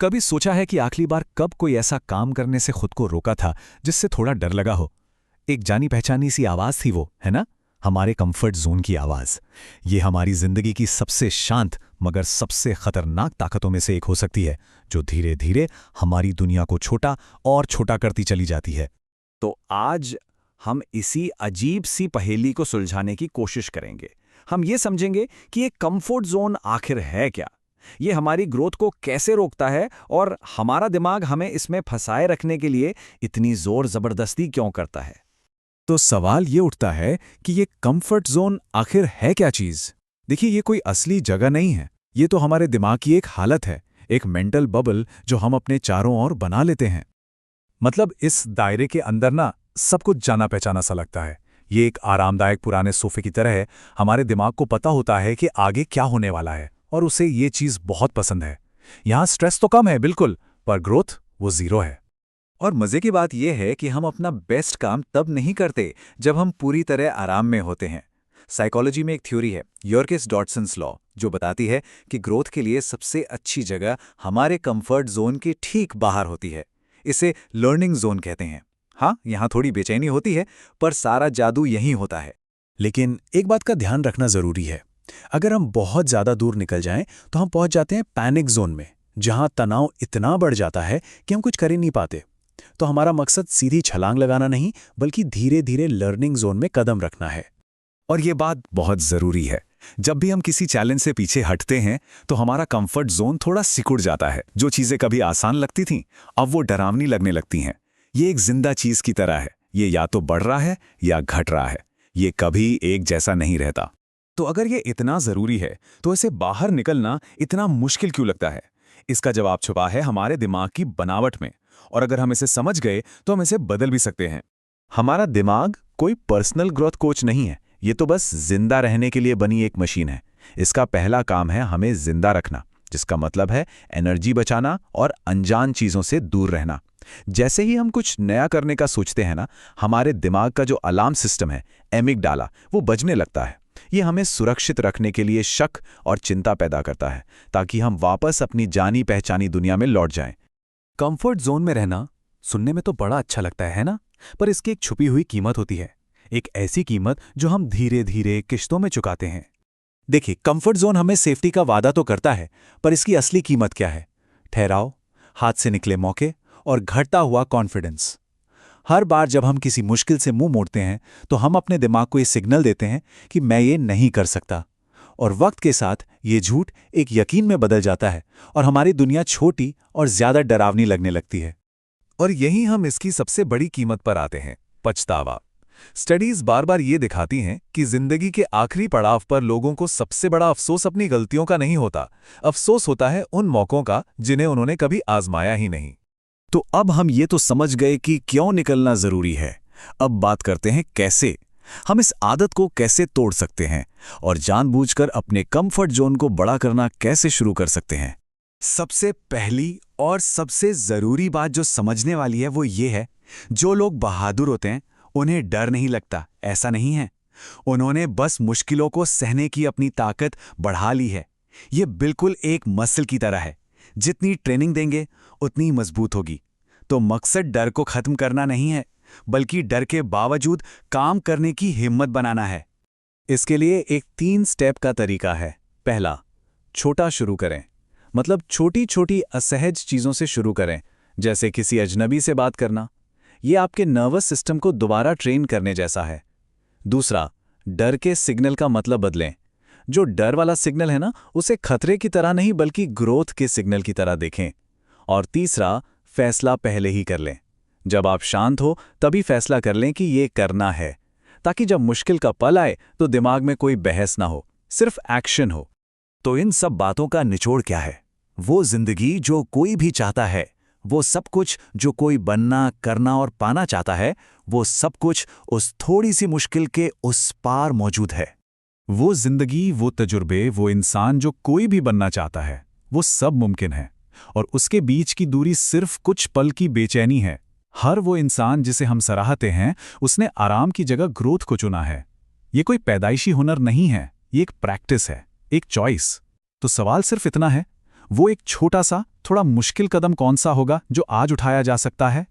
कभी सोचा है कि आखिरी बार कब कोई ऐसा काम करने से खुद को रोका था जिससे थोड़ा डर लगा हो? एक जानी पहचानी सी आवाज थी वो, है ना? हमारे कंफर्ट जोन की आवाज। ये हमारी जिंदगी की सबसे शांत मगर सबसे खतरनाक ताकतों में से एक हो सकती है, जो धीरे धीरे हमारी दुनिया को छोटा और छोटा करती चली जाती है। तो आज हम इसी अजीब सी पहेली को सुलझाने की कोशिश करेंगे। हम ये समझेंगे कि ये कंफर्ट जोन आखिर है क्या, ये हमारी ग्रोथ को कैसे रोकता है और हमारा दिमाग हमें इसमें फंसाए रखने के लिए इतनी जोर जबरदस्ती क्यों करता है। तो सवाल ये उठता है कि ये कंफर्ट जोन आखिर है क्या चीज? देखिए, ये कोई असली जगह नहीं है। ये तो हमारे दिमाग की एक हालत है, एक मेंटल बबल जो हम अपने चारों ओर बना लेते हैं। मतलब इस दायरे के अंदर ना सब कुछ जाना पहचाना सा लगता है। ये एक आरामदायक पुराने सोफे की तरह है। हमारे दिमाग को पता होता है कि आगे क्या होने वाला है और उसे ये चीज बहुत पसंद है। यहाँ स्ट्रेस तो कम है बिल्कुल, पर ग्रोथ वो जीरो है। और मजे की बात यह है कि हम अपना बेस्ट काम तब नहीं करते जब हम पूरी तरह आराम में होते हैं। साइकोलॉजी में एक थ्योरी है, यॉर्किस डॉटसन्स लॉ, जो बताती है कि ग्रोथ के लिए सबसे अच्छी जगह हमारे कंफर्ट जोन के ठीक बाहर होती है। इसे लर्निंग जोन कहते हैं। हाँ, यहाँ थोड़ी बेचैनी होती है, पर सारा जादू यहीं होता है। लेकिन एक बात का ध्यान रखना जरूरी है। अगर हम बहुत ज्यादा दूर निकल जाएं तो हम पहुंच जाते हैं पैनिक जोन में, जहां तनाव इतना बढ़ जाता है कि हम कुछ कर ही नहीं पाते। तो हमारा मकसद सीधी छलांग लगाना नहीं, बल्कि धीरे धीरे लर्निंग जोन में कदम रखना है। और ये बात बहुत जरूरी है। जब भी हम किसी चैलेंज से पीछे हटते हैं तो हमारा कंफर्ट जोन थोड़ा सिकुड़ जाता है। जो चीजें कभी आसान लगती थीं, अब वो डरावनी लगने लगती हैं। ये एक जिंदा चीज की तरह है। ये या तो बढ़ रहा है या घट रहा है। ये कभी एक जैसा नहीं रहता। तो अगर ये इतना जरूरी है तो इसे बाहर निकलना इतना मुश्किल क्यों लगता है? इसका जवाब छुपा है हमारे दिमाग की बनावट में। और अगर हम इसे समझ गए तो हम इसे बदल भी सकते हैं। हमारा दिमाग कोई पर्सनल ग्रोथ कोच नहीं है। ये तो बस जिंदा रहने के लिए बनी एक मशीन है। इसका पहला काम है हमें जिंदा रखना, जिसका मतलब है एनर्जी बचाना और अनजान चीजों से दूर रहना। जैसे ही हम कुछ नया करने का सोचते हैं ना, हमारे दिमाग का जो अलार्म सिस्टम है, एमिगडाला, वो बजने लगता है। ये हमें सुरक्षित रखने के लिए शक और चिंता पैदा करता है, ताकि हम वापस अपनी जानी पहचानी दुनिया में लौट जाएं। कंफर्ट जोन में रहना सुनने में तो बड़ा अच्छा लगता है ना? पर इसकी एक छुपी हुई कीमत होती है। एक ऐसी कीमत जो हम धीरे धीरे किश्तों में चुकाते हैं। देखिए, कंफर्ट जोन हमें सेफ्टी का वादा तो करता है, पर इसकी असली कीमत क्या है? ठहराव, हाथ से निकले मौके और घटता हुआ कॉन्फिडेंस। हर बार जब हम किसी मुश्किल से मुंह मोड़ते हैं तो हम अपने दिमाग को ये सिग्नल देते हैं कि मैं ये नहीं कर सकता। और वक्त के साथ ये झूठ एक यकीन में बदल जाता है और हमारी दुनिया छोटी और ज्यादा डरावनी लगने लगती है। और यहीं हम इसकी सबसे बड़ी कीमत पर आते हैं, पछतावा। स्टडीज बार बार ये दिखाती हैं कि जिंदगी के आखिरी पड़ाव पर लोगों को सबसे बड़ा अफसोस अपनी गलतियों का नहीं होता। अफसोस होता है उन मौकों का जिन्हें उन्होंने कभी आजमाया ही नहीं। तो अब हम ये तो समझ गए कि क्यों निकलना जरूरी है। अब बात करते हैं कैसे। हम इस आदत को कैसे तोड़ सकते हैं और जानबूझकर अपने कंफर्ट जोन को बड़ा करना कैसे शुरू कर सकते हैं। सबसे पहली और सबसे जरूरी बात जो समझने वाली है वो ये है, जो लोग बहादुर होते हैं उन्हें डर नहीं लगता, ऐसा नहीं है। उन्होंने बस मुश्किलों को सहने की अपनी ताकत बढ़ा ली है। ये बिल्कुल एक मसल की तरह है, जितनी ट्रेनिंग देंगे उतनी मजबूत होगी। तो मकसद डर को खत्म करना नहीं है, बल्कि डर के बावजूद काम करने की हिम्मत बनाना है। इसके लिए एक 3 स्टेप का तरीका है। पहला, छोटा शुरू करें। मतलब छोटी छोटी असहज चीजों से शुरू करें, जैसे किसी अजनबी से बात करना। ये आपके नर्वस सिस्टम को दोबारा ट्रेन करने जैसा है। दूसरा, डर के सिग्नल का मतलब बदलें। जो डर वाला सिग्नल है ना, उसे खतरे की तरह नहीं बल्कि ग्रोथ के सिग्नल की तरह देखें। और तीसरा, फैसला पहले ही कर लें। जब आप शांत हो तभी फैसला कर लें कि ये करना है, ताकि जब मुश्किल का पल आए तो दिमाग में कोई बहस ना हो, सिर्फ एक्शन हो। तो इन सब बातों का निचोड़ क्या है? वो जिंदगी जो कोई भी चाहता है, वो सब कुछ जो कोई बनना, करना और पाना चाहता है, वो सब कुछ उस थोड़ी सी मुश्किल के उस पार मौजूद है। वो जिंदगी, वो तजुर्बे, वो इंसान जो कोई भी बनना चाहता है, वो सब मुमकिन है। और उसके बीच की दूरी सिर्फ कुछ पल की बेचैनी है। हर वो इंसान जिसे हम सराहते हैं, उसने आराम की जगह ग्रोथ को चुना है। ये कोई पैदाइशी हुनर नहीं है, ये एक प्रैक्टिस है, एक चॉइस। तो सवाल सिर्फ इतना है, वो एक छोटा सा थोड़ा मुश्किल कदम कौन सा होगा जो आज उठाया जा सकता है?